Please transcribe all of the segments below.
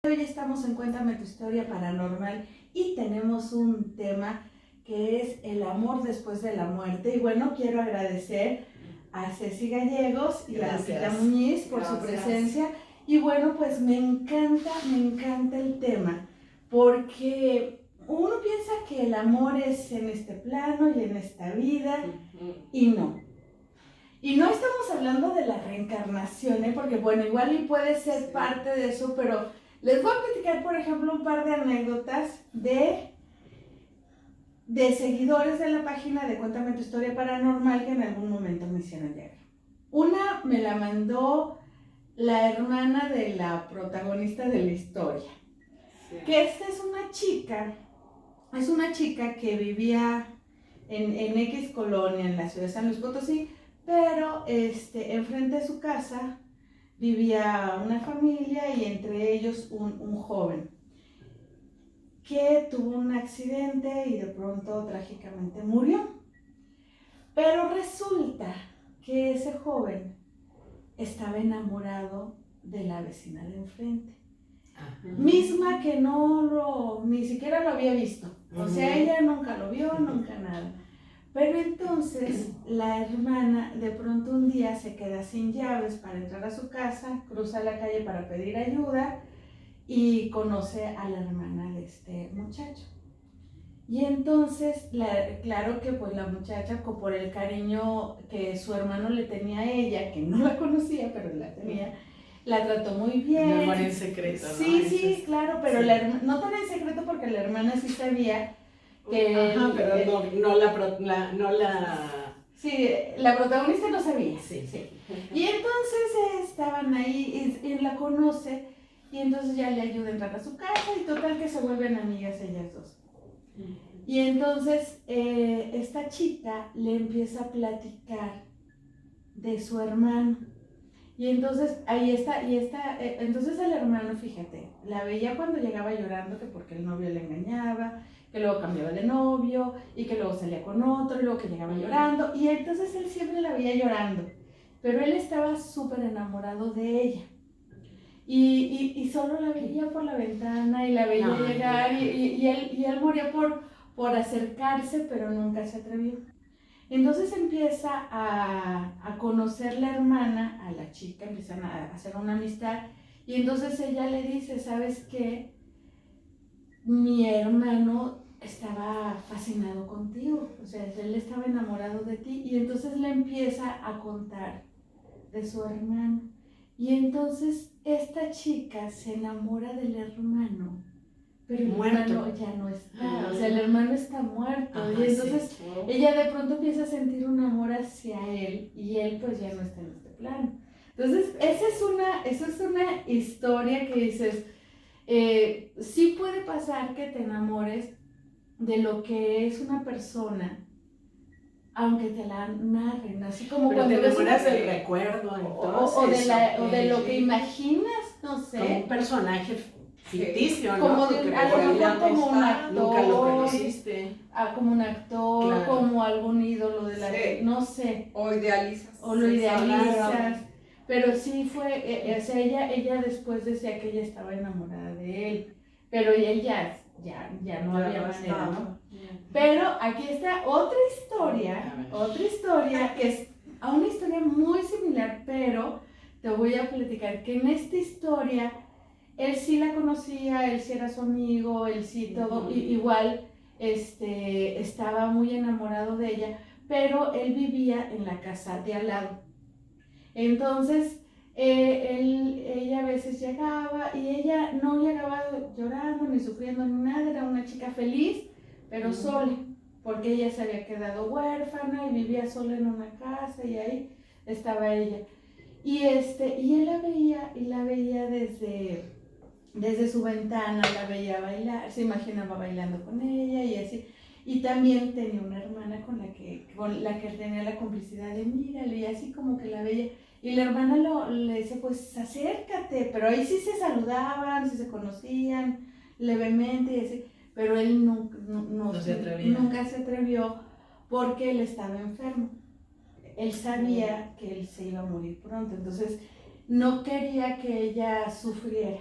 Hoy estamos en Cuéntame tu historia paranormal y tenemos un tema que es el amor después de la muerte. Y bueno, quiero agradecer a Ceci Gallegos y a Lupita Muñiz por su presencia. Y bueno, pues me encanta el tema, porque uno piensa que el amor es en este plano y en esta vida, y no. Y no estamos hablando de la reencarnación, porque bueno, igual y puede ser parte de eso, pero les voy a platicar, por ejemplo, un par de anécdotas de seguidores de la página de Cuéntame tu historia paranormal que en algún momento me hicieron llegar. Una me la mandó la hermana de la protagonista de la historia, que esta es una chica que vivía en X colonia en la ciudad de San Luis Potosí, pero enfrente de su casa vivía una familia y entre ellos un joven que tuvo un accidente y de pronto trágicamente murió. Pero resulta que ese joven estaba enamorado de la vecina de enfrente, misma que ni siquiera lo había visto. O sea, ella nunca lo vio, nunca nada. Pero entonces la hermana de pronto un día se queda sin llaves para entrar a su casa, cruza la calle para pedir ayuda y conoce a la hermana de este muchacho. Y entonces, claro que pues la muchacha, por el cariño que su hermano le tenía a ella, que no la conocía, pero la tenía, la trató muy bien. El amor en secreto, ¿no? Sí, claro, pero sí. No tan en secreto porque la hermana sí sabía que... Ajá, pero no la... Sí, la protagonista no sabía. Sí. Y entonces estaban ahí y la conoce y entonces ya le ayuda a entrar a su casa y total que se vuelven amigas ellas dos. Y entonces esta chica le empieza a platicar de su hermano. Y entonces entonces el hermano, fíjate, la veía cuando llegaba llorando que porque el novio le engañaba, que luego cambiaba de novio y que luego salía con otro y luego que llegaba llorando. Y entonces él siempre la veía llorando, pero él estaba súper enamorado de ella. Y solo la veía por la ventana y la veía llegar y él moría por acercarse, pero nunca se atrevió. Entonces empieza a conocer la hermana, a la chica, empiezan a hacer una amistad y entonces ella le dice, ¿sabes qué? Mi hermano estaba fascinado contigo, o sea, él estaba enamorado de ti y entonces le empieza a contar de su hermano. Y entonces esta chica se enamora del hermano, pero el hermano ya no está, o sea, el hermano está muerto. Ajá, y entonces ella de pronto empieza a sentir un amor hacia él y él pues ya no está en este plano. Entonces, esa es una historia que dices, sí puede pasar que te enamores de lo que es una persona, aunque te la narren, así como pero cuando te enamoras del recuerdo, entonces. O de lo que imaginas, no sé. Como un personaje ficticio, como ¿no? De, a lo mejor como un actor. Nunca lo conociste. Como un actor, claro. Como algún ídolo de la... no sé. O idealizas. O lo idealizas. Pero sí fue, o sea, ella después decía que ella estaba enamorada de él, pero él ya no había manera, ¿no? Pero aquí está otra historia que es una historia muy similar, pero te voy a platicar que en esta historia él sí la conocía, él sí era su amigo, él sí todo, igual estaba muy enamorado de ella, pero él vivía en la casa de al lado. Entonces ella a veces llegaba y ella no llegaba llorando ni sufriendo ni nada, era una chica feliz, pero sola, porque ella se había quedado huérfana y vivía sola en una casa y ahí estaba ella. Y él la veía desde su ventana, la veía bailar, se imaginaba bailando con ella y así. Y también tenía una hermana con la que tenía la complicidad de mírale, y así como que la veía. Y la hermana le decía, pues acércate, pero ahí sí se saludaban, sí se conocían levemente y así. Pero él nunca se atrevió porque él estaba enfermo. Él sabía que él se iba a morir pronto, entonces no quería que ella sufriera.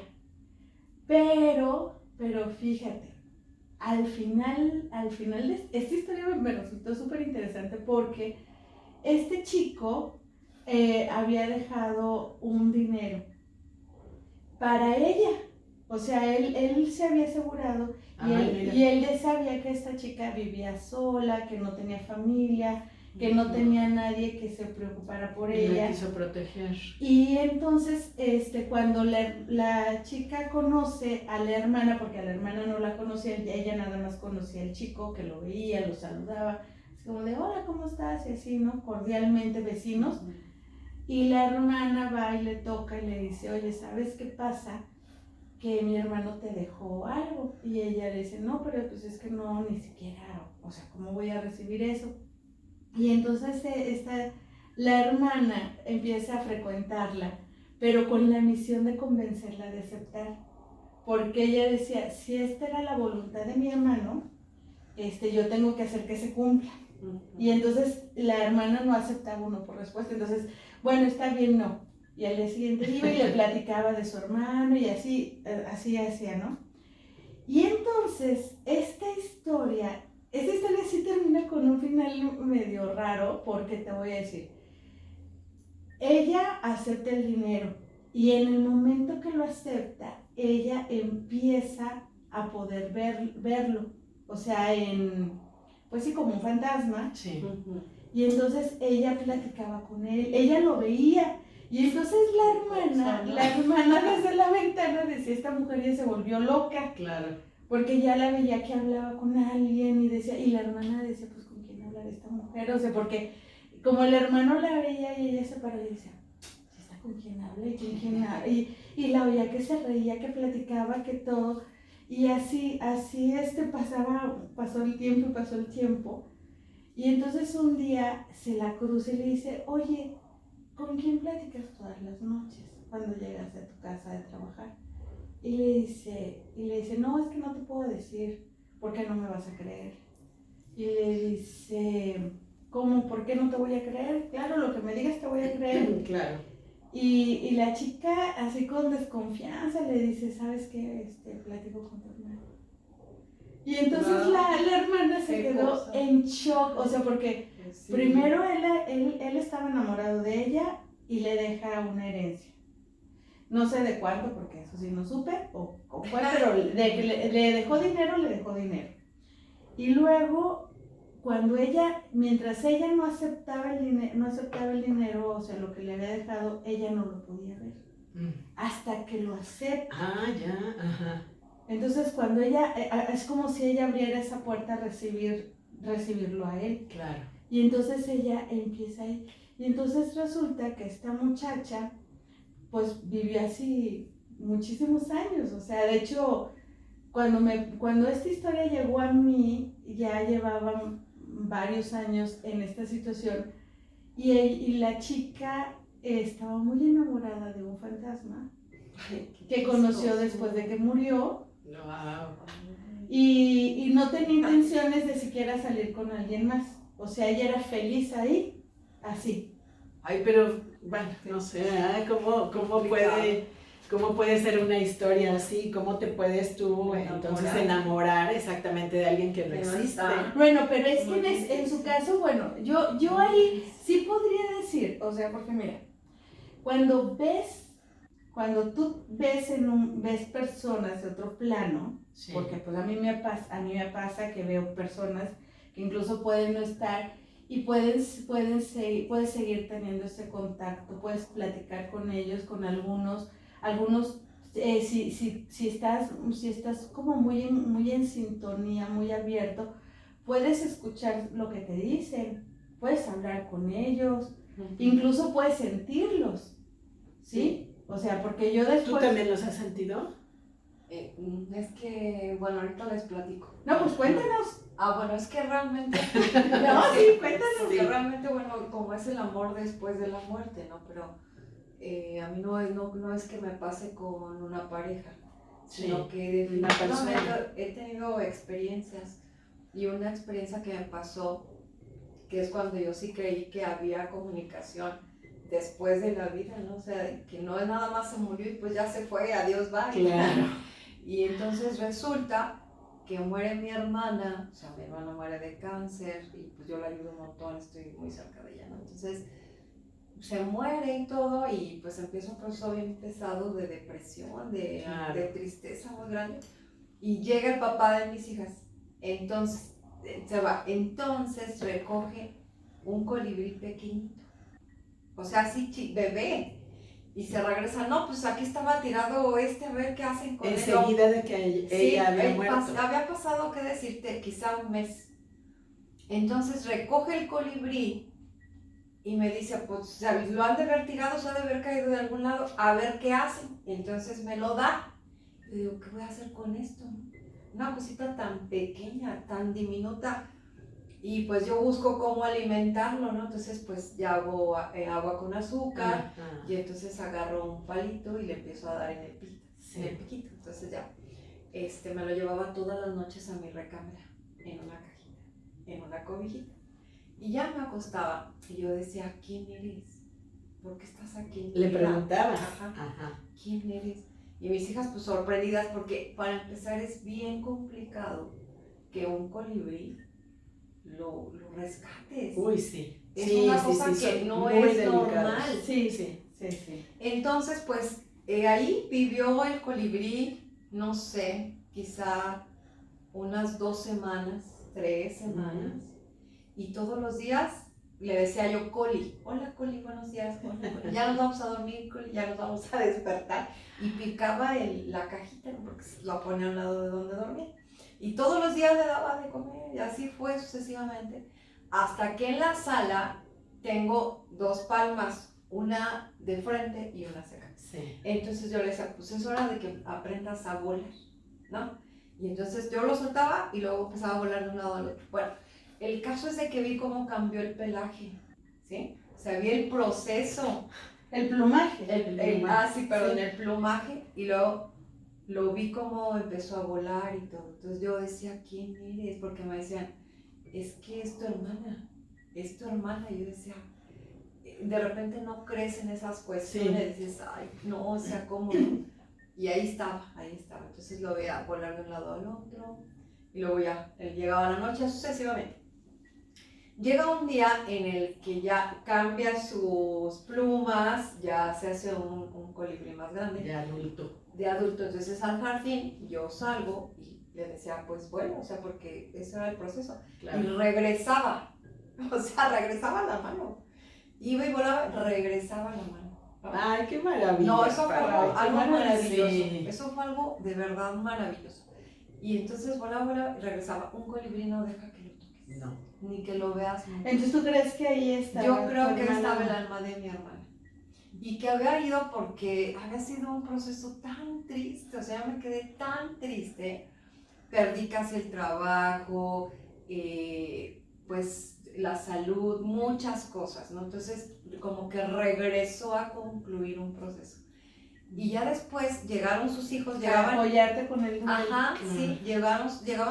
Pero fíjate, al final de esta historia me resultó súper interesante porque este chico había dejado un dinero para ella. O sea, él se había asegurado y él sabía que esta chica vivía sola, que no tenía familia, que no tenía nadie que se preocupara por ella. La quiso proteger. Y entonces, cuando la chica conoce a la hermana, porque a la hermana no la conocía, ella nada más conocía al chico, que lo veía, lo saludaba, así como de, hola, ¿cómo estás? Y así, ¿no? Cordialmente vecinos. Y la hermana va y le toca y le dice, oye, ¿sabes qué pasa? Que mi hermano te dejó algo. Y ella le dice, no, pero pues es que no, ni siquiera, o sea, ¿cómo voy a recibir eso? Y entonces la hermana empieza a frecuentarla, pero con la misión de convencerla de aceptar. Porque ella decía, si esta era la voluntad de mi hermano, yo tengo que hacer que se cumpla. Y entonces la hermana no aceptaba uno por respuesta. Entonces, bueno, está bien, no. Y al día siguiente iba y le platicaba de su hermano y así hacía, ¿no? Y entonces, esta historia sí termina con un final medio raro, porque te voy a decir, ella acepta el dinero y en el momento que lo acepta, ella empieza a poder verlo, o sea, pues sí, como un fantasma. Sí. Y entonces ella platicaba con él, ella lo veía. Y entonces la hermana desde la ventana decía, esta mujer ya se volvió loca. Claro. Porque ya la veía que hablaba con alguien y la hermana decía, pues ¿con quién habla esta mujer? O sea, porque como el hermano la veía y ella se paró y decía, ¿esta con quién habla? ¿Y con quién habla? Y la veía que se reía, que platicaba, que todo. Y así pasó el tiempo. Y entonces un día se la cruza y le dice, oye, ¿con quién platicas todas las noches cuando llegas a tu casa de trabajar? Y le dice, no, es que no te puedo decir, porque no me vas a creer. Y le dice, ¿cómo? ¿Por qué no te voy a creer? Claro, lo que me digas te voy a creer. Claro. Y la chica, así con desconfianza, le dice, ¿sabes qué? Platico con tu hermano. Y entonces la hermana se quedó en shock, o sea, porque primero él estaba enamorado de ella y le deja una herencia. No sé de cuánto, porque eso sí no supe, o fue, pero le dejó dinero. Y luego, mientras ella no aceptaba el dinero, o sea, lo que le había dejado, ella no lo podía ver. Hasta que lo acepta. Ah, ya, ajá. Entonces, cuando ella, es como si ella abriera esa puerta a recibirlo a él. Claro. Y entonces ella empieza ahí. Y entonces resulta que esta muchacha, pues vivió así muchísimos años. O sea, de hecho, cuando esta historia llegó a mí, ya llevaban varios años en esta situación. Y la chica estaba muy enamorada de un fantasma que conoció después de que murió. Wow. Y no tenía intenciones de siquiera salir con alguien más. O sea, ella era feliz ahí, así. Ay, pero, bueno, no sé, ¿cómo puede ser una historia así? ¿Cómo te puedes tú entonces enamorar exactamente de alguien que no existe? Bueno, pero es que en su caso, bueno, yo ahí sí podría decir, o sea, porque mira, cuando tú ves personas de otro plano, sí. Porque pues a mí me pasa que veo personas que incluso pueden no estar y puedes seguir teniendo ese contacto, puedes platicar con ellos, con algunos si estás como muy en sintonía, muy abierto, puedes escuchar lo que te dicen, puedes hablar con ellos, incluso puedes sentirlos, ¿sí? O sea, porque yo después... ¿Tú también los has sentido? Es que, bueno, ahorita les platico. No, pues cuéntanos. Bueno, es que realmente... No, sí, cuéntanos. Que realmente, bueno, como es el amor después de la muerte, ¿no? Pero a mí no es que me pase con una pareja, sino que definitivamente he tenido experiencias. Y una experiencia que me pasó, que es cuando yo sí creí que había comunicación después de la vida, ¿no? O sea, que no es nada más se murió y pues ya se fue, adiós, bye. Claro. Y entonces resulta que muere mi hermana, o sea, mi hermana muere de cáncer y pues yo la ayudo un montón, estoy muy cerca de ella, ¿no? Entonces se muere y todo y pues empieza un proceso bien pesado de depresión, Claro. de tristeza muy grande y llega el papá de mis hijas, entonces se va, entonces recoge un colibrí pequeñito, o sea, así bebé. Y se regresa, no, pues aquí estaba tirado a ver qué hacen con él. Enseguida de que ella había muerto. Había pasado, qué decirte, quizá un mes. Entonces recoge el colibrí y me dice, pues lo han de haber tirado, se ha de haber caído de algún lado, a ver qué hacen. Entonces me lo da. Yo digo, ¿qué voy a hacer con esto? Una cosita tan pequeña, tan diminuta. Y pues yo busco cómo alimentarlo, ¿no? Entonces pues ya hago agua con azúcar y entonces agarro un palito y le empiezo a dar en el piquito. Entonces ya, me lo llevaba todas las noches a mi recámara, en una cajita, en una cobijita. Y ya me acostaba y yo decía, ¿quién eres? ¿Por qué estás aquí? Le preguntaba. Ajá. ¿Quién eres? Y mis hijas pues sorprendidas porque para empezar es bien complicado que un colibrí lo rescates. Uy, sí. Es una cosa que no es delicados. normal. Sí. Entonces, pues, ahí vivió el colibrí, no sé, quizá unas 2 semanas, 3 semanas. Y todos los días le decía yo, Coli, hola Coli, buenos días, hola Coli, ya nos vamos a dormir, Coli, ya nos vamos a despertar. Y picaba la cajita, porque la ponía a un lado de donde dormía. Y todos los días le daba de comer y así fue sucesivamente. Hasta que en la sala tengo 2 palmas, una de frente y una seca. Sí. Entonces yo le decía, pues es hora de que aprendas a volar, ¿no? Y entonces yo lo soltaba y luego empezaba a volar de un lado al otro. Bueno, el caso es de que vi cómo cambió el pelaje, ¿sí? O sea, vi el proceso. El plumaje. El plumaje y luego lo vi como empezó a volar y todo. Entonces yo decía, ¿quién eres? Porque me decían, es que es tu hermana. Y yo decía, de repente no crees en esas cuestiones. Dices, ay, no, o sea, ¿cómo? Y ahí estaba. Entonces lo veía volar de un lado al otro. Y luego ya, él llegaba a la noche sucesivamente. Llega un día en el que ya cambia sus plumas, ya se hace un colibrí más grande. De adulto, entonces al jardín yo salgo y le decía, pues bueno, o sea, porque ese era el proceso. Claro. Y regresaba, regresaba la mano. Iba y volaba, regresaba la mano. ¿No? Ay, qué maravilla. No, eso fue algo maravilloso. Sí. Eso fue algo de verdad maravilloso. Y entonces volaba y regresaba. Un colibrí no deja que lo toques. No. Ni que lo veas. Entonces, ¿tú crees que ahí estaba? Yo creo que estaba el alma de mi hermana. Y que había ido porque había sido un proceso tan triste, o sea, me quedé tan triste, perdí casi el trabajo, pues la salud, muchas cosas, ¿no? Entonces, como que regresó a concluir un proceso. Y ya después llegaron sus hijos, llegaban... apoyarte con el... Ajá, sí, llegaban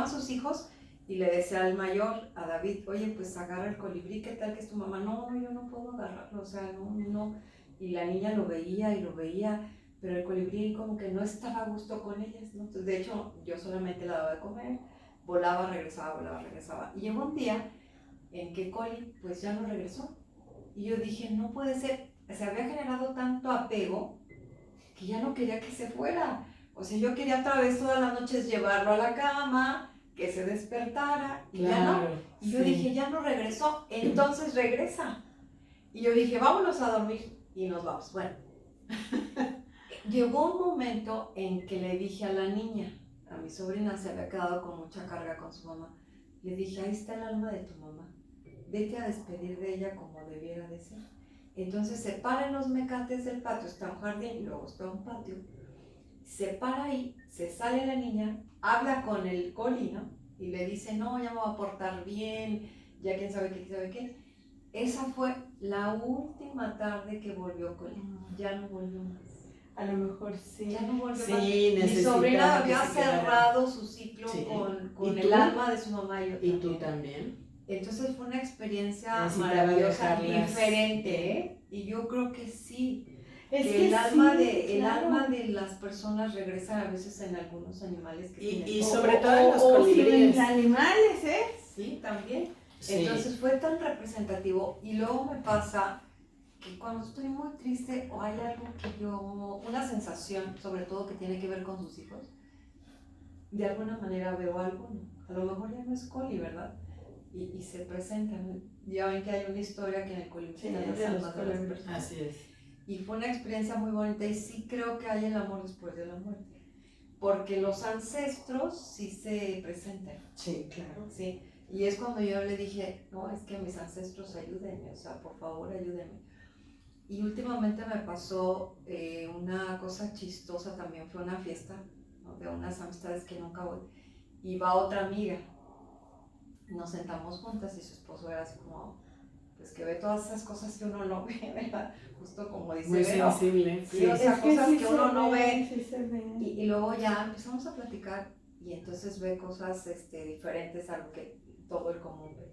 sus hijos y le decía al mayor, a David, oye, pues agarra el colibrí, ¿qué tal que es tu mamá? No, yo no puedo agarrarlo, o sea, no. Y la niña lo veía, pero el colibrí como que no estaba a gusto con ellas, ¿no? Entonces, de hecho, yo solamente la daba de comer, volaba, regresaba. Y llegó un día en que Coli, pues ya no regresó. Y yo dije, no puede ser, se había generado tanto apego que ya no quería que se fuera. O sea, yo quería otra vez todas las noches llevarlo a la cama, que se despertara, y claro, ya no. Y yo dije, ya no regresó, entonces regresa. Y yo dije, vámonos a dormir. Y nos vamos. Bueno, llegó un momento en que le dije a la niña, a mi sobrina se había quedado con mucha carga con su mamá, le dije, ahí está el alma de tu mamá, vete a despedir de ella como debiera de ser. Entonces se para en los mecates del patio, está un jardín y luego está un patio, se para ahí, se sale la niña, habla con el Coli, ¿no? Y le dice, no, ya me voy a portar bien, ya quién sabe qué. Esa fue la última tarde que volvió con él. Ya no volvió más. A lo mejor sí. Ya no volvió más. Mi sobrina había cerrado su ciclo con el alma de su mamá y yo también. ¿Y tú también? Entonces fue una experiencia maravillosa, diferente, ¿eh? Y yo creo que sí. Es que el alma claro. de las personas regresa a veces en algunos animales que tienen. Y sobre todo en los O colibríes. en animales, ¿eh? Sí, también. Sí. Entonces fue tan representativo y luego me pasa que cuando estoy muy triste o hay algo que una sensación, sobre todo que tiene que ver con sus hijos, de alguna manera veo algo, a lo mejor ya no es coli, ¿verdad? Y se presentan. Ya ven que hay una historia que en el colibrí Sí, están las de los almas de las colibríes. personas. Así es. Y fue una experiencia muy bonita y sí creo que hay el amor después de la muerte. Porque los ancestros sí se presentan. Sí, claro. Sí. Y es cuando yo le dije, no, es que mis ancestros ayúdenme, o sea, por favor ayúdenme. Y últimamente me pasó una cosa chistosa también, fue una fiesta, ¿no? De unas amistades que nunca voy. Y va otra amiga, nos sentamos juntas y su esposo era así como, pues que ve todas esas cosas que uno no ve, ¿verdad? Justo como dice Muy Vero. sensible. Sí, o sea, cosas que uno no ve. Sí se ven. Y luego ya empezamos a platicar y entonces ve cosas diferentes a lo que todo el común ve.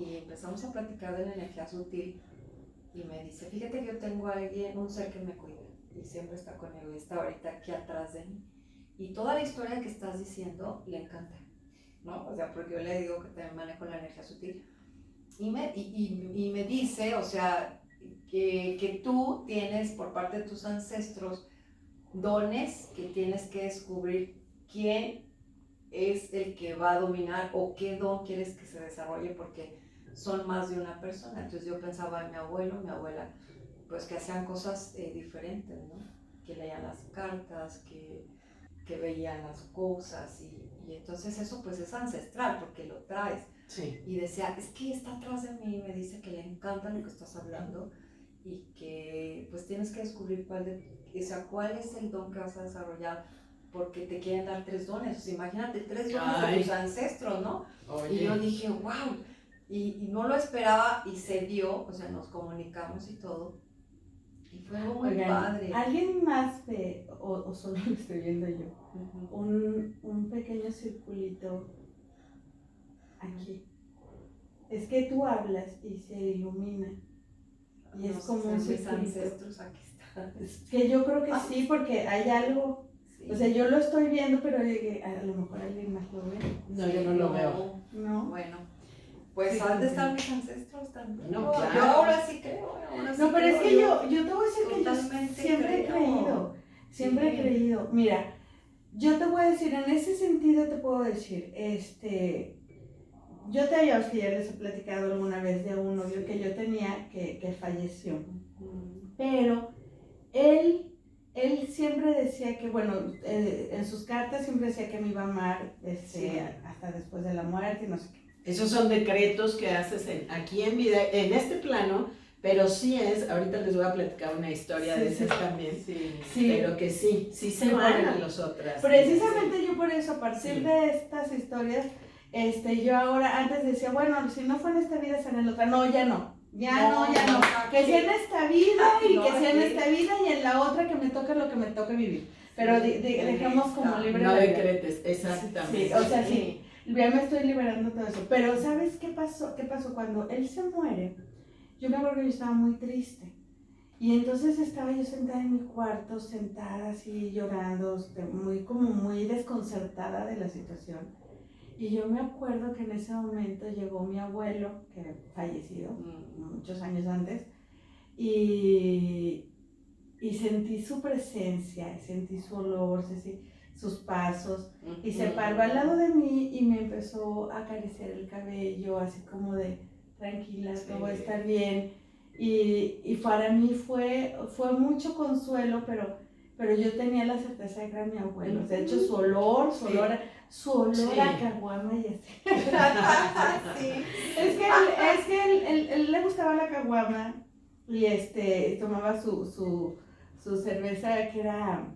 Y empezamos a platicar de la energía sutil y me dice, fíjate que yo tengo a alguien, un ser que me cuida y siempre está conmigo y está ahorita aquí atrás de mí. Y toda la historia que estás diciendo le encanta, ¿no? O sea, porque yo le digo que también manejo la energía sutil. Y me dice, o sea, que tú tienes por parte de tus ancestros dones que tienes que descubrir quién es el que va a dominar o qué don quieres que se desarrolle porque son más de una persona. Entonces yo pensaba en mi abuelo, mi abuela, pues que hacían cosas diferentes, ¿no? Que leían las cartas, que veían las cosas y entonces eso pues es ancestral porque lo traes. Sí. Y decía, es que está atrás de mí y me dice que le encanta lo que estás hablando y que pues tienes que descubrir cuál es el don que vas a desarrollar porque te quieren dar 3 dones. O sea, imagínate 3 dones de tus ancestros, ¿no? Oye. Y yo dije, wow, y no lo esperaba y se dio, o sea, nos comunicamos y todo. Y fue algo muy padre. ¿Alguien más ve, o solo lo estoy viendo yo, Uh-huh. un pequeño circulito aquí? Es que tú hablas y se ilumina. Y es como un mis circulito. ancestros aquí están. Es que yo creo que sí, porque hay algo. Sí. O sea, yo lo estoy viendo, pero a lo mejor alguien más lo ve. No, yo no lo veo. ¿No? Bueno, pues Sí, han de sí. estar mis ancestros también. No, claro. Yo ahora sí creo. Ahora sí No, pero es creo, que yo te voy a decir que yo totalmente siempre he creo. creído. Siempre he creído. Mira, yo te voy a decir, en ese sentido te puedo decir, yo ya les he platicado alguna vez de un novio que yo tenía que falleció. Pero él siempre decía que, bueno, en sus cartas siempre decía que me iba a amar hasta después de la muerte y no sé qué. Esos son decretos que haces aquí en vida, en este plano, pero sí ahorita les voy a platicar una historia de esas también, Sí. pero que sí se van a las otras. Precisamente yo por eso, a partir de estas historias, yo ahora, antes decía, bueno, si no fue en esta vida, será en otra. No, ya no. Que sea en esta vida y que sea en esta vida y en la otra que me toque lo que me toque vivir. Pero dejemos como libre. No decretes, exactamente. Sí, o sea, sí, ya me estoy liberando todo eso. Pero ¿sabes qué pasó? Cuando él se muere? Yo me acuerdo que yo estaba muy triste. Y entonces estaba yo sentada en mi cuarto, sentada así llorando, muy desconcertada de la situación. Y yo me acuerdo que en ese momento llegó mi abuelo, que había fallecido muchos años antes, y sentí su presencia, sentí su olor, sus pasos, y se paró al lado de mí y me empezó a acariciar el cabello, así como de, tranquila, todo va a estar bien. Y para mí fue mucho consuelo, pero yo tenía la certeza de que era mi abuelo. De hecho, su olor a caguama y así. Sí. Es que él le gustaba la caguama y tomaba su cerveza que era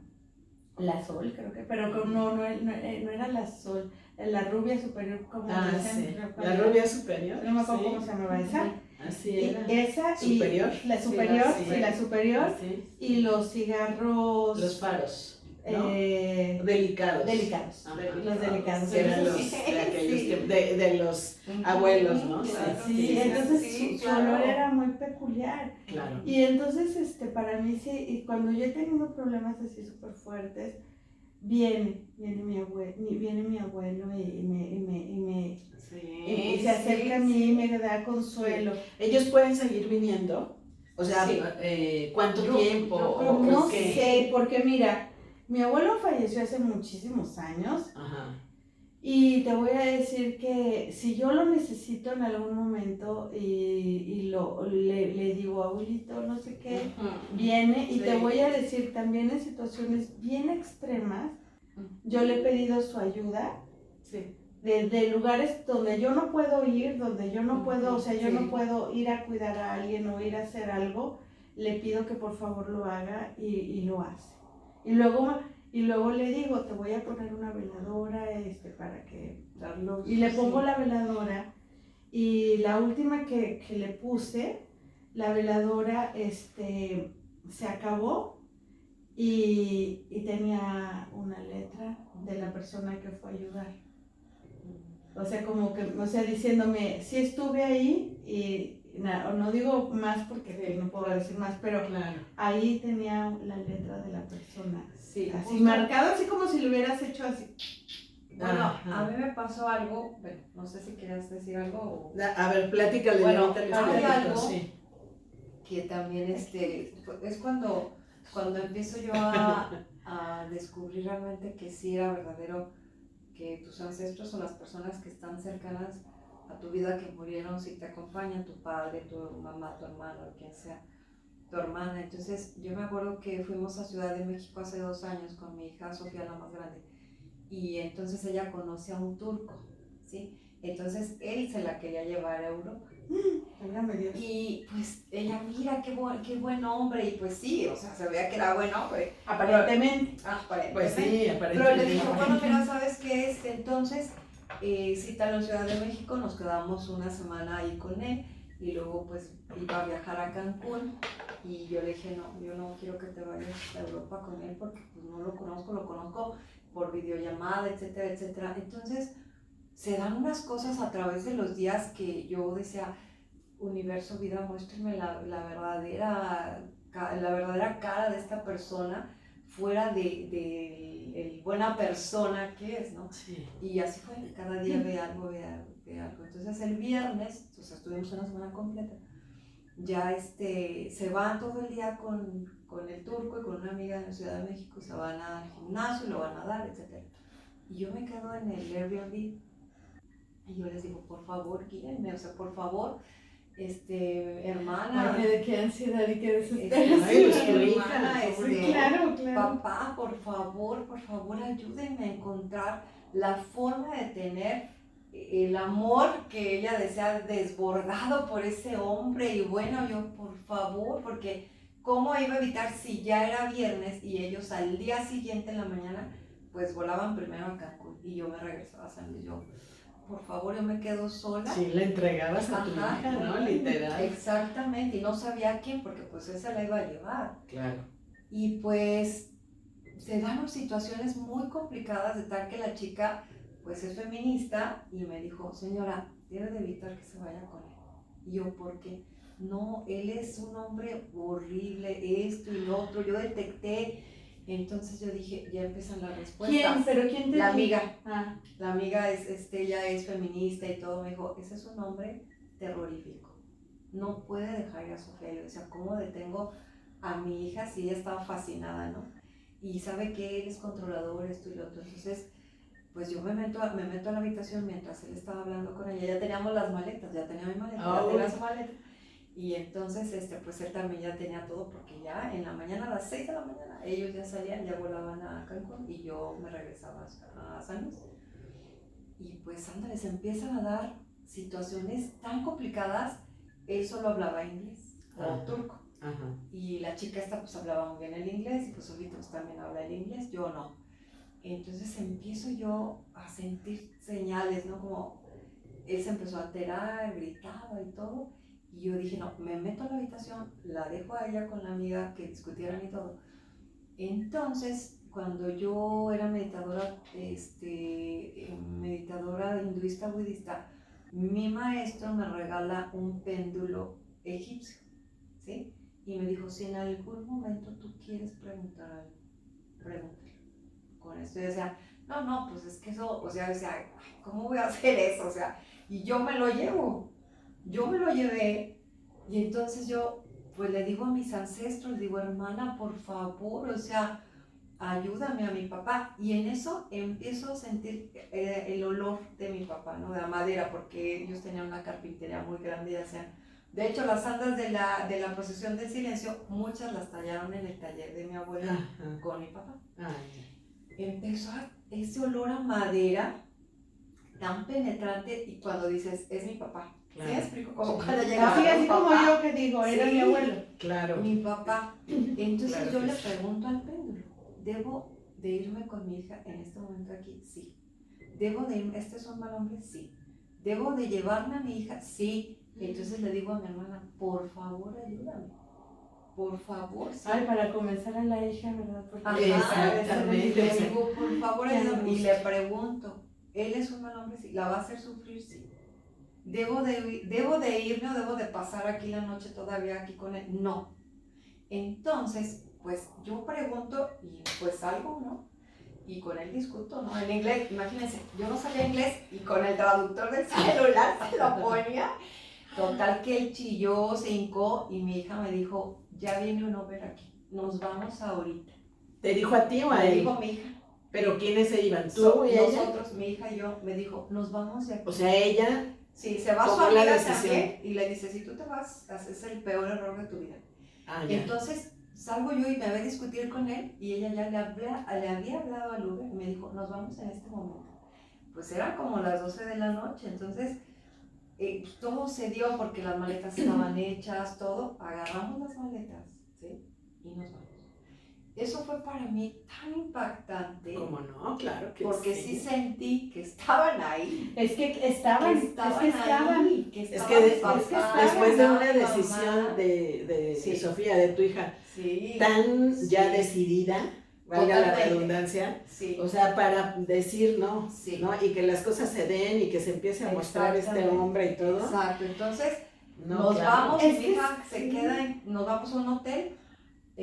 la Sol, creo que, pero no era la Sol, la rubia superior, como dicen. Sí. La rubia superior. No me acuerdo cómo se llamaba esa. Así era. Esa superior. Y la superior, Sí. y los cigarros. Los faros. ¿no? Delicados. Delicados. Ajá. Los delicados. Que eran los, Entonces, de aquellos Sí. de los abuelos, ¿no? Claro, sí, entonces sí, su claro. olor era muy peculiar. Claro. Y entonces, para mí sí, y cuando yo he tenido problemas así súper fuertes, viene mi abuelo y se acerca a mí y me da consuelo. ¿Ellos pueden seguir viniendo? O sea, Sí. ¿cuánto Yo- tiempo? yo creo o No qué? sé, porque mira, mi abuelo falleció hace muchísimos años Ajá. y te voy a decir que si yo lo necesito en algún momento le digo, abuelito, no sé qué, viene y Sí. te voy a decir también en situaciones bien extremas, yo le he pedido su ayuda. Sí. De lugares donde yo no puedo ir, donde yo no puedo, o sea, yo Sí. no puedo ir a cuidar a alguien o ir a hacer algo, le pido que por favor lo haga y lo hace. Y luego le digo, te voy a poner una veladora para que... Y le pongo la veladora y la última que le puse, la veladora se acabó y tenía una letra de la persona que fue a ayudar. O sea, como que, o sea, diciéndome, sí estuve ahí y no digo más porque no puedo decir más, pero Claro. ahí tenía la letra de la persona. Sí, Así justo. marcado, así como si lo hubieras hecho así. Bueno, Ajá. a mí me pasó algo, bueno, no sé si querías decir algo o... A ver, platícale. Bueno, ahorita les hay platico, algo sí. que también es cuando empiezo yo a descubrir realmente que sí era verdadero, que tus ancestros o las personas que están cercanas a tu vida que murieron, si te acompañan, tu padre, tu mamá, tu hermano, quien sea, tu hermana. Entonces yo me acuerdo que fuimos a Ciudad de México hace 2 años con mi hija Sofía, la más grande, y entonces ella conoce a un turco, ¿sí? Entonces él se la quería llevar a Europa. Válgame Dios. Y pues ella, mira qué buen hombre, y pues sí, o sea, se veía que era buen hombre. Aparentemente. Pues sí, Pero aparentemente. le dijo, bueno, mira, ¿sabes qué? Entonces, cítalo en Ciudad de México, nos quedamos una semana ahí con él, y luego pues iba a viajar a Cancún, y yo le dije, no, yo no quiero que te vayas a Europa con él, porque pues no lo conozco por videollamada, etcétera, etcétera. Entonces, se dan unas cosas a través de los días que yo decía, universo, vida, muéstrame la verdadera cara de esta persona, fuera de el buena persona que es, ¿no? Sí. Y así fue, cada día ve algo. Entonces el viernes, o sea, estuvimos una semana completa, ya se van todo el día con el turco y con una amiga de la Ciudad de México, se van al gimnasio, lo van a dar, etc. Y yo me quedo en el Airbnb y yo les digo, por favor, guíenme, o sea, por favor, hermana, Ay, qué ansiedad y qué Ay, desesperación. pues, tu hija, hermana, Claro. papá, por favor, ayúdenme a encontrar la forma de tener el amor que ella desea desbordado por ese hombre. Y bueno, yo, por favor, porque ¿cómo iba a evitar si ya era viernes y ellos al día siguiente en la mañana pues volaban primero a Cancún y yo me regresaba a San Luis? Yo, por favor, yo me quedo sola. Sí, la entregabas a tu Ajá, hija, ¿no? Literal. Exactamente, y no sabía a quién, porque pues esa la iba a llevar. Claro. Y pues se dan situaciones muy complicadas, de tal que la chica pues es feminista y me dijo, señora, debe de evitar que se vaya con él. Y yo, ¿por qué? No, él es un hombre horrible, esto y lo otro, yo detecté. Entonces yo dije, ya empiezan las respuestas. ¿Quién? ¿Pero quién te La dijo? amiga. Ah. La amiga ella es feminista y todo, me dijo, ese es un hombre terrorífico, no puede dejar ir a Sofía. Yo decía, ¿cómo detengo a mi hija si ella estaba fascinada, no? Y sabe que él es controlador, esto y lo otro. Entonces, pues yo me meto a la habitación mientras él estaba hablando con ella. Ya teníamos las maletas, ya tenía mi maleta, ya tenía su maleta. Y entonces, pues él también ya tenía todo, porque ya en la mañana, a las 6 de la mañana, ellos ya salían, ya volaban a Cancún y yo me regresaba a San Luis. Y pues, ándale, se empiezan a dar situaciones tan complicadas. Él solo hablaba inglés o turco. Ajá. Y la chica esta pues hablaba muy bien el inglés, y pues Solito pues también habla el inglés, yo no. Entonces empiezo yo a sentir señales, ¿no? Como él se empezó a alterar, gritaba y todo. Y yo dije, no, me meto a la habitación, la dejo a ella con la amiga, que discutieran y todo. Entonces cuando yo era meditadora, meditadora hinduista budista, mi maestro me regala un péndulo egipcio, ¿sí? Y me dijo, si en algún momento tú quieres preguntar algo, pregúntalo. Con esto yo decía, no, pues es que eso, o sea, decía, ¿cómo voy a hacer eso? O sea, y yo me lo llevé, y entonces yo, pues le digo a mis ancestros, digo, hermana, por favor, o sea, ayúdame a mi papá. Y en eso empiezo a sentir el olor de mi papá, ¿no? De la madera, porque ellos tenían una carpintería muy grande y hacían. De hecho, las andas de la procesión del silencio, muchas las tallaron en el taller de mi abuela con mi papá. Empezó ese olor a madera tan penetrante y cuando dices, es mi papá. Claro. ¿Sí me explico? Como cuando llegaba así como yo que digo, era mi abuelo. Claro. Mi papá. Entonces claro yo le pregunto al péndulo, ¿debo de irme con mi hija en este momento aquí? Sí. ¿Debo de irme? ¿Este es un mal hombre? Sí. ¿Debo de llevarme a mi hija? Sí. Entonces le digo a mi hermana, por favor ayúdame. Por favor. Sí. Ay, para comenzar a la hija, ¿verdad? Porque exactamente. Le digo, por favor ayúdame. Y le pregunto, ¿él es un mal hombre? Sí. ¿La va a hacer sufrir? Sí. ¿Debo de irme o debo de pasar aquí la noche todavía aquí con él? No. Entonces, pues yo pregunto y pues salgo, ¿no? Y con él discuto, ¿no? En inglés, imagínense, yo no sabía inglés y con el traductor del celular se lo ponía. Total que él chilló, se hincó y mi hija me dijo, ya viene un Uber aquí, nos vamos ahorita. ¿Te dijo a ti o a él? Me dijo mi hija. ¿Pero quiénes se iban? ¿Tú y ella? Nosotros, mi hija y yo, me dijo, nos vamos de aquí. O sea, ella... Sí, se va su amiga también y le dice, si tú te vas, haces el peor error de tu vida. Entonces salgo yo y me voy a discutir con él y ella ya le había hablado al Uber y me dijo, nos vamos en este momento. Pues eran como las 12 de la noche, entonces todo se dio porque las maletas estaban hechas, todo, agarramos las maletas, ¿sí? Y nos vamos. Eso fue para mí tan impactante. ¿Cómo no? Claro que porque sí sentí que estaban ahí. Es que estaban. Es que después de una decisión de Sofía, de tu hija, tan ya decidida, valga la redundancia, o sea, para decir no, ¿no? Y que las cosas se den y que se empiece a mostrar este hombre y todo. Exacto, entonces nos vamos, mi hija se queda, nos vamos a un hotel.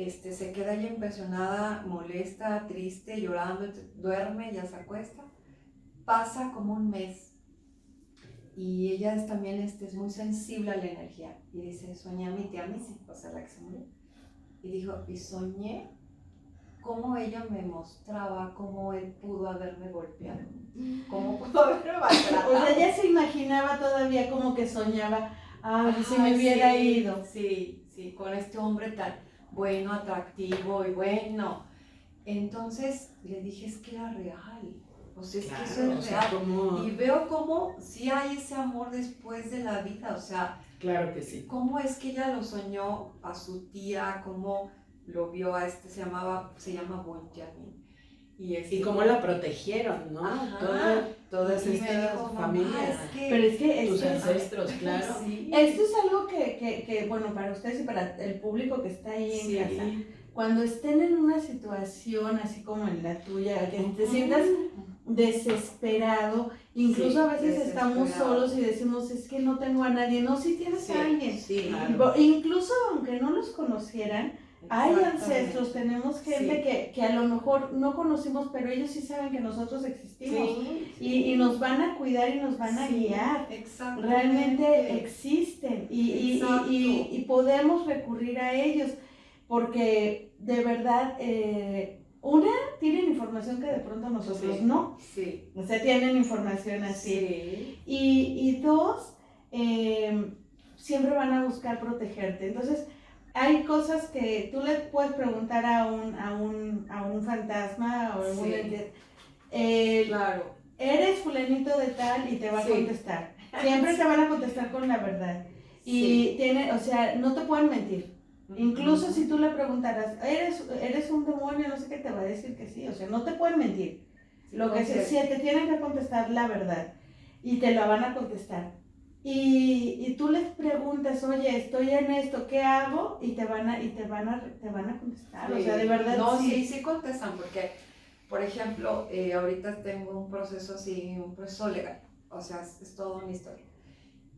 Se queda ella impresionada, molesta, triste, llorando, duerme, ya se acuesta. Pasa como un mes y ella también es muy sensible a la energía y dice, soñé a mi tía Missy, o sea, la que se murió. Y dijo, y soñé cómo ella me mostraba cómo él pudo haberme golpeado, cómo pudo haberme maltratado. O sea, ella se imaginaba todavía como que soñaba, si me hubiera ido. Sí, con este hombre tal. Bueno, atractivo y bueno. Entonces le dije, es que era real. O sea, es que eso es real. Como... Y veo cómo sí hay ese amor después de la vida. O sea, claro que sí. Cómo es que ella lo soñó a su tía, cómo lo vio a se llama Bonjamin. Y cómo la protegieron, ¿no? Todas estas familias. Pero es que tus ancestros, claro. Sí. Esto es algo que, bueno, para ustedes y para el público que está ahí en casa, cuando estén en una situación así como en la tuya, que te sientas desesperado, incluso a veces estamos solos y decimos, es que no tengo a nadie. No, sí tienes a alguien. Sí, claro. Incluso aunque no los conocieran, hay ancestros, tenemos gente que a lo mejor no conocimos, pero ellos sí saben que nosotros existimos y nos van a cuidar y nos van a guiar. Realmente existen y podemos recurrir a ellos porque de verdad, una, tienen información que de pronto nosotros no. O sea, tienen información así. Y dos, siempre van a buscar protegerte. Entonces, hay cosas que tú le puedes preguntar a un fantasma o algún ente. Claro. Eres fulanito de tal y te va a contestar. Siempre te van a contestar con la verdad. Y o sea, no te pueden mentir. Incluso si tú le preguntaras, ¿eres un demonio? No sé qué, te va a decir que sí. O sea, no te pueden mentir. Lo que te tienen que contestar la verdad. Y te la van a contestar. y tú les preguntas, oye, estoy en esto, ¿qué hago? Y te van a contestar, sí. O sea, de verdad. No, sí contestan, porque, por ejemplo, ahorita tengo un proceso así, un proceso legal, o sea, es toda una historia.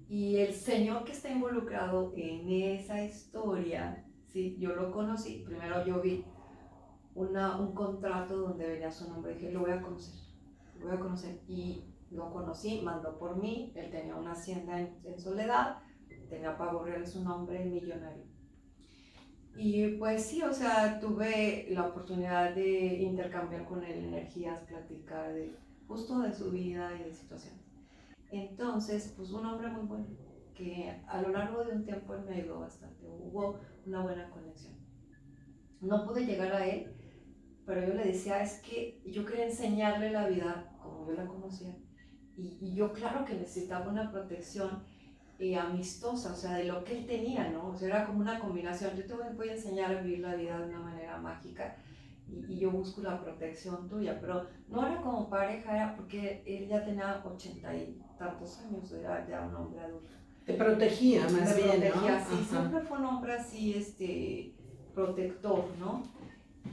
Y el señor que está involucrado en esa historia, sí, yo lo conocí, primero yo vi un contrato donde venía su nombre, dije, lo voy a conocer, y lo conocí, mandó por mí, él tenía una hacienda en Soledad, tenía pavo real su nombre, millonario. Y pues sí, o sea, tuve la oportunidad de intercambiar con él energías, platicar justo de su vida y de situaciones. Entonces, pues un hombre muy bueno, que a lo largo de un tiempo él me ayudó bastante, hubo una buena conexión. No pude llegar a él, pero yo le decía, es que yo quería enseñarle la vida como yo la conocía, y yo claro que necesitaba una protección amistosa, o sea, de lo que él tenía, ¿no? O sea, era como una combinación, yo te voy a enseñar a vivir la vida de una manera mágica, y yo busco la protección tuya, pero no era como pareja, era porque él ya tenía 80 y tantos años, era ya un hombre adulto. Te protegía más bien, protegía, ¿no? Sí, Ajá. Siempre fue un hombre así, protector, ¿no?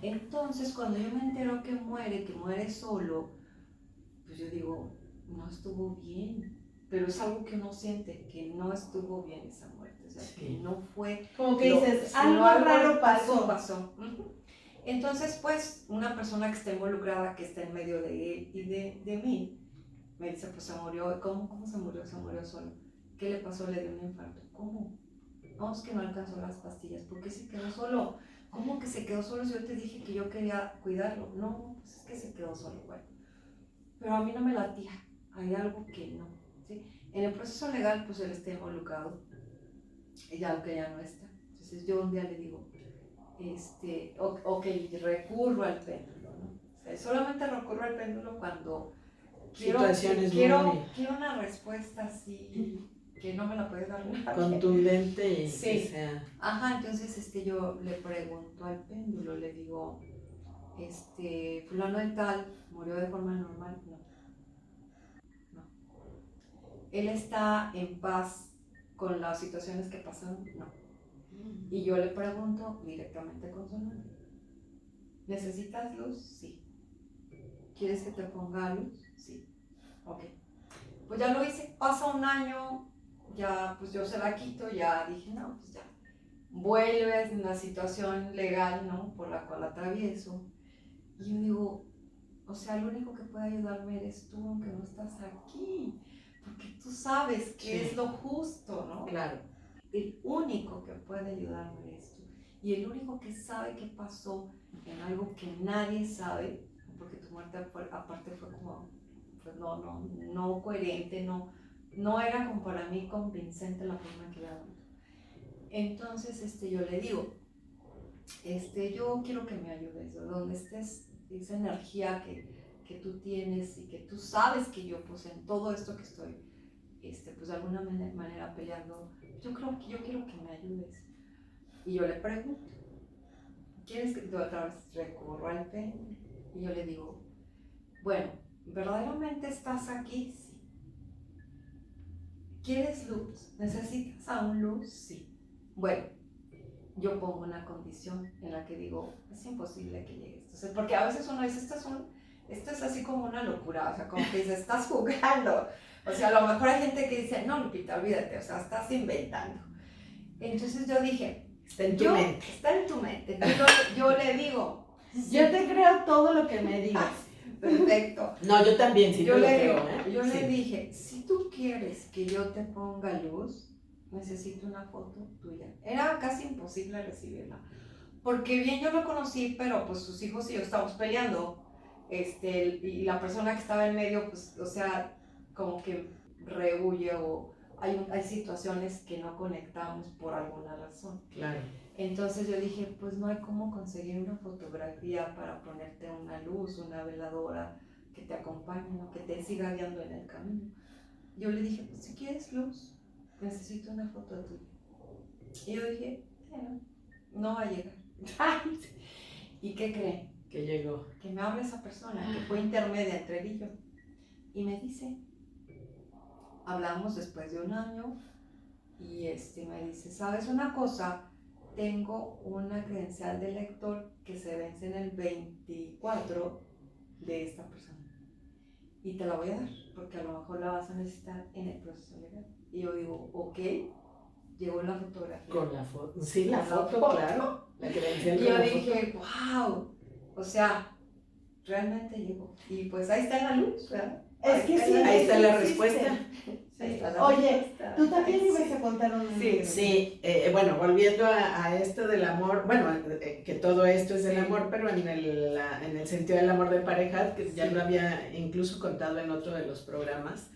Entonces, cuando yo me entero que muere solo, pues yo digo, no estuvo bien, pero es algo que uno siente, que no estuvo bien esa muerte, o sea, Sí. que no fue... Como que dices, algo raro pasó. Algo pasó. Entonces, pues, una persona que está involucrada, que está en medio de él y de mí, me dice, pues se murió. ¿Cómo se murió? Se murió solo. ¿Qué le pasó? Le dio un infarto. ¿Cómo? No, es que no alcanzó las pastillas. ¿Por qué se quedó solo? ¿Cómo que se quedó solo si yo te dije que yo quería cuidarlo? No, pues es que se quedó solo. Bueno, pero a mí no me latía. Hay algo que no, ¿sí? En el proceso legal, pues él está involucrado. Ella, aunque ya no está. Entonces yo un día le digo, ok, recurro al péndulo, ¿no? O sea, solamente recurro al péndulo cuando quiero una respuesta así, que no me la puede dar nadie. Contundente y sí. Que sea... Ajá, entonces yo le pregunto al péndulo, le digo, fulano de tal, ¿murió de forma normal? No. ¿Él está en paz con las situaciones que pasaron? No. Y yo le pregunto directamente con su nombre, ¿necesitas luz? Sí. ¿Quieres que te ponga luz? Sí. Ok. Pues ya lo hice, pasa un año, ya pues yo se la quito, ya dije, no, pues ya. Vuelve a una situación legal, ¿no? Por la cual atravieso. Y yo digo, o sea, lo único que puede ayudarme eres tú, aunque no estás aquí. Porque tú sabes qué es lo justo, ¿no? Claro. El único que puede ayudarme eres tú. Y el único que sabe qué pasó en algo que nadie sabe, porque tu muerte aparte fue como, pues no coherente, no era como para mí convincente la forma en que la damos. Entonces yo le digo, yo quiero que me ayudes, donde estés, esa energía que tú tienes y que tú sabes que yo, pues en todo esto que estoy, pues de alguna manera peleando, yo quiero que me ayudes. Y yo le pregunto, ¿quieres que otra vez recurro al péndulo? Y yo le digo, bueno, ¿verdaderamente estás aquí? Sí. ¿Quieres luz? ¿Necesitas aún luz? Sí. Bueno, yo pongo una condición en la que digo, es imposible que llegues. Entonces, porque a veces uno dice, esto es así como una locura, o sea, como que dices, estás jugando. O sea, a lo mejor hay gente que dice, no, Lupita, olvídate, o sea, estás inventando. Entonces yo dije, está en tu mente. Está en tu mente. Entonces yo le digo, sí. Yo te creo todo lo que me digas. Perfecto. No, yo también, sí, yo te le lo digo, creo, ¿eh? Yo le dije, si tú quieres que yo te ponga luz, necesito una foto tuya. Era casi imposible recibirla. Porque bien yo lo conocí, pero pues sus hijos y yo estábamos peleando. Y la persona que estaba en medio, pues, o sea, como que rehuye o hay situaciones que no conectamos por alguna razón. Claro. Entonces yo dije, pues no hay cómo conseguir una fotografía para ponerte una luz, una veladora que te acompañe, ¿no? Que te siga guiando en el camino. Yo le dije, pues si quieres luz, necesito una foto tuya. Y yo dije, bueno, no va a llegar. ¿Y qué creen? Que llegó. Que me habla esa persona que fue intermedia entre él y yo. Y me dice, hablamos después de un año y me dice, ¿sabes una cosa? Tengo una credencial de lector que se vence en el 24 de esta persona y te la voy a dar porque a lo mejor la vas a necesitar en el proceso legal. Y yo digo, ok, llegó la fotografía. Con la foto, sí, la foto, claro, la credencial. Y yo dije, wow, o sea, realmente llegó. Y pues ahí está la luz, ¿verdad? Es que sí, ahí está la respuesta. Sí. Oye, tú también ibas a contar un libro. Sí, bueno, volviendo a esto del amor, bueno, que todo esto es del amor, pero en el sentido del amor de pareja, que ya lo había incluso contado en otro de los programas,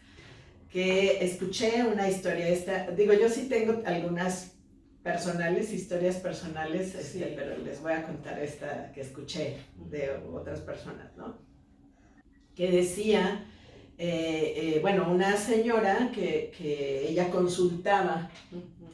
que escuché una historia digo, yo sí tengo algunas historias personales, pero les voy a contar esta que escuché de otras personas, ¿no? Que decía, bueno, una señora que ella consultaba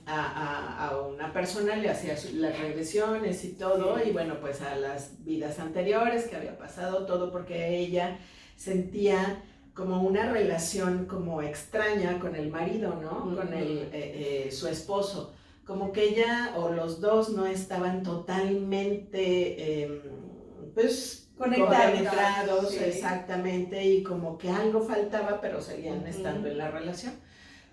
a una persona, le hacía las regresiones y todo, y bueno, pues a las vidas anteriores que había pasado, todo porque ella sentía como una relación como extraña con el marido, ¿no? Con su esposo, como que ella o los dos no estaban totalmente, pues, conectados, sí. Exactamente, y como que algo faltaba, pero seguían estando en la relación.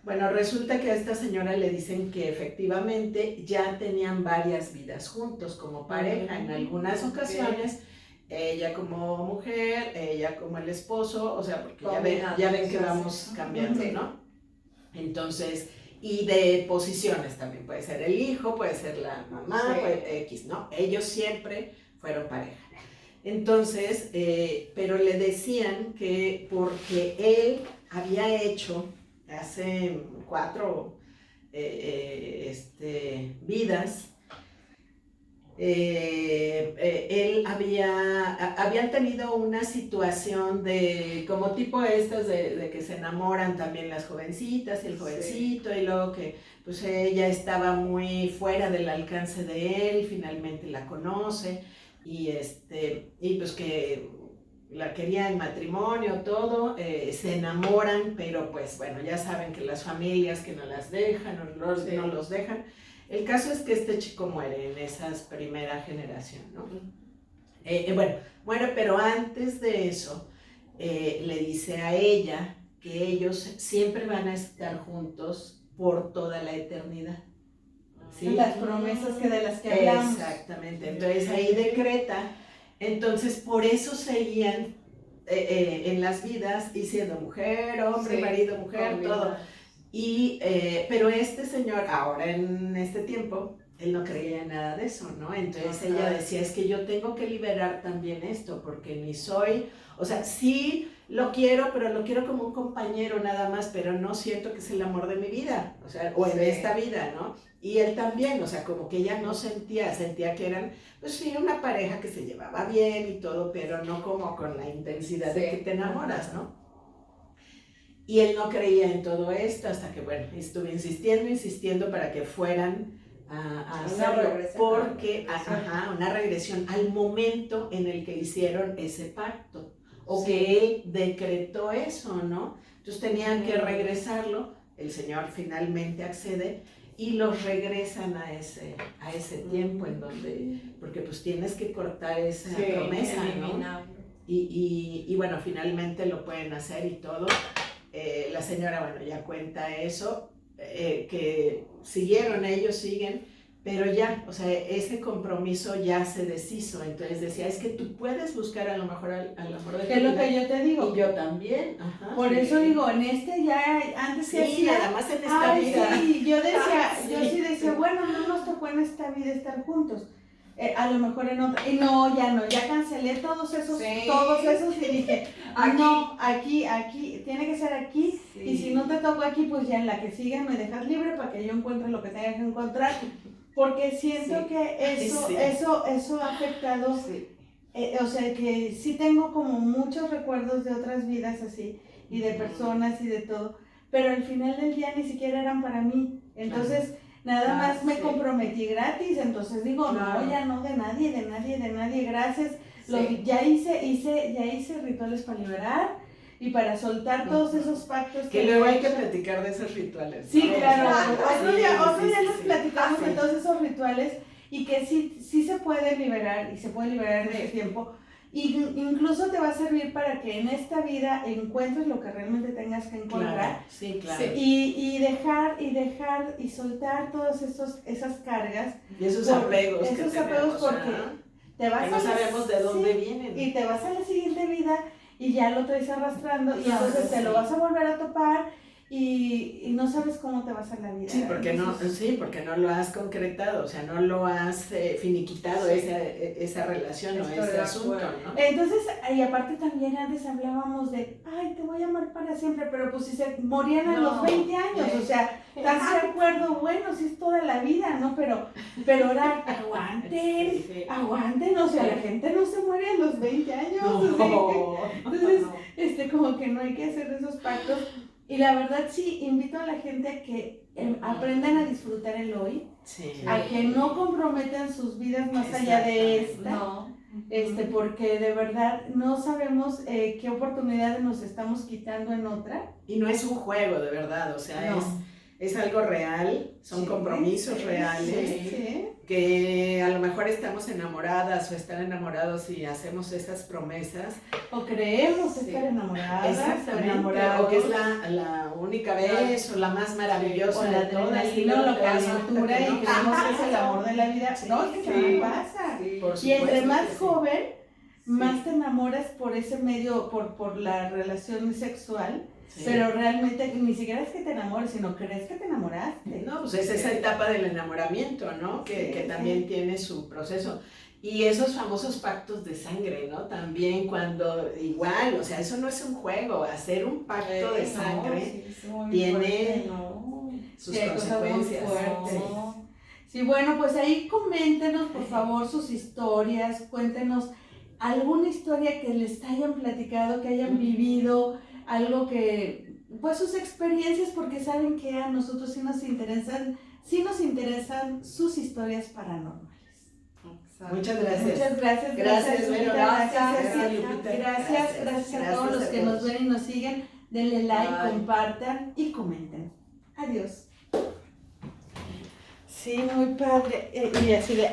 Bueno, resulta que a esta señora le dicen que efectivamente ya tenían varias vidas juntos como pareja, en algunas ocasiones, ella como mujer, ella como el esposo, o sea, porque ya ven que vamos cambiando, ¿no? Entonces, y de posiciones también, puede ser el hijo, puede ser la mamá, puede X, ¿no? Ellos siempre fueron pareja. Entonces, pero le decían que porque él había hecho hace 4 vidas, él habían tenido una situación de como tipo estas de que se enamoran también las jovencitas y el jovencito, y luego que pues ella estaba muy fuera del alcance de él, finalmente la conoce y pues que la quería en matrimonio, todo, se enamoran, pero pues bueno, ya saben que las familias que no las dejan, no los dejan. El caso es que este chico muere en esa primera generación, ¿no? Bueno, muere, pero antes de eso, le dice a ella que ellos siempre van a estar juntos por toda la eternidad. ¿Sí? Las promesas de las que hablamos. Exactamente, entonces ahí decreta, entonces por eso seguían en las vidas, y siendo mujer, hombre, marido, mujer, todo. Pero este señor, ahora en este tiempo, él no creía en nada de eso, ¿no? Entonces ella decía, es que yo tengo que liberar también esto, porque ni soy, o sea, sí lo quiero, pero lo quiero como un compañero nada más, pero no siento que es el amor de mi vida, o sea, o en esta vida, ¿no? Y él también, o sea, como que ella no sentía que eran, pues sí, una pareja que se llevaba bien y todo, pero no como con la intensidad de que te enamoras, ¿no? Y él no creía en todo esto hasta que, bueno, estuve insistiendo para que fueran a hacerlo, porque, una regresión al momento en el que hicieron ese pacto, o que él decretó eso, ¿no? Entonces tenían que regresarlo, el señor finalmente accede y los regresan a ese tiempo en donde, porque pues tienes que cortar esa promesa, ¿no? Y bueno, finalmente lo pueden hacer y todo. La señora, bueno, ya cuenta eso, que siguen, pero ya, o sea, ese compromiso ya se deshizo, entonces decía, es que tú puedes buscar a lo mejor al amor de tu vida. Es lo que yo te digo. Y yo también. Por eso digo, en ya, antes sí, hacía, nada más en esta vida. Sí, yo decía, bueno, no nos tocó en esta vida estar juntos. A lo mejor en otra, y no, ya cancelé todos esos y dije, no, aquí, tiene que ser aquí, y si no te toco aquí, pues ya en la que siga me dejas libre para que yo encuentre lo que tenga que encontrar, porque siento que eso ha afectado, o sea, que sí tengo como muchos recuerdos de otras vidas así, y de personas y de todo, pero al final del día ni siquiera eran para mí, entonces... Nada más me comprometí gratis, entonces digo, no, ya no de nadie, gracias. Ya hice rituales para liberar, y para soltar todos esos pactos que luego hay que platicar de esos rituales. Sí, claro, otro día sí, les platicamos de todos esos rituales y que sí se puede liberar y se puede liberar en ese tiempo. Y incluso te va a servir para que en esta vida encuentres lo que realmente tengas que encontrar. Claro, sí, claro. Y dejar y soltar todas esas cargas. Y esos apegos. Esos apegos porque te vas que no sabemos de dónde vienen. Y te vas a la siguiente vida y ya lo traes arrastrando y entonces te lo vas a volver a topar. Y no sabes cómo te va a hacer la vida. Sí, porque no lo has concretado, o sea, no lo has finiquitado esa relación o ese asunto, ¿no? Entonces, y aparte también antes hablábamos de, ay, te voy a amar para siempre, pero pues si se morían a los 20 años, o sea, ¿estás de acuerdo? Bueno, sí es toda la vida, ¿no? Pero ahora, aguanten, o sea, la gente no se muere a los 20 años. No. Entonces, como que no hay que hacer esos pactos. Y la verdad sí, invito a la gente a que aprendan a disfrutar el hoy, a que no comprometan sus vidas más allá de esta, porque de verdad no sabemos qué oportunidades nos estamos quitando en otra. Y no es un juego, de verdad, o sea, es algo real, son compromisos reales, que a lo mejor estamos enamoradas o están enamorados y hacemos esas promesas. O creemos estar enamoradas o enamorados. O que es la única vez o la más maravillosa o la de todas. y la calentura y creemos que es el amor de la vida. No, es que se pasa. Y entre más joven, más te enamoras por ese medio, por la relación sexual. Sí. Pero realmente ni siquiera es que te enamores, sino crees que te enamoraste. No, pues es esa etapa del enamoramiento, ¿no? Que también tiene su proceso. Y esos famosos pactos de sangre, ¿no? También cuando, igual, o sea, eso no es un juego, hacer un pacto de sangre tiene sus consecuencias. Sí, bueno, pues ahí coméntenos, por favor, sus historias, cuéntenos alguna historia que les hayan platicado, que hayan vivido, algo que, pues sus experiencias, porque saben que a nosotros sí nos interesan sus historias paranormales. Muchas gracias. Muchas gracias. Gracias, Gracias a todos los que nos ven y nos siguen. Denle like, compartan y comenten. Adiós. Sí, muy padre. Y así de...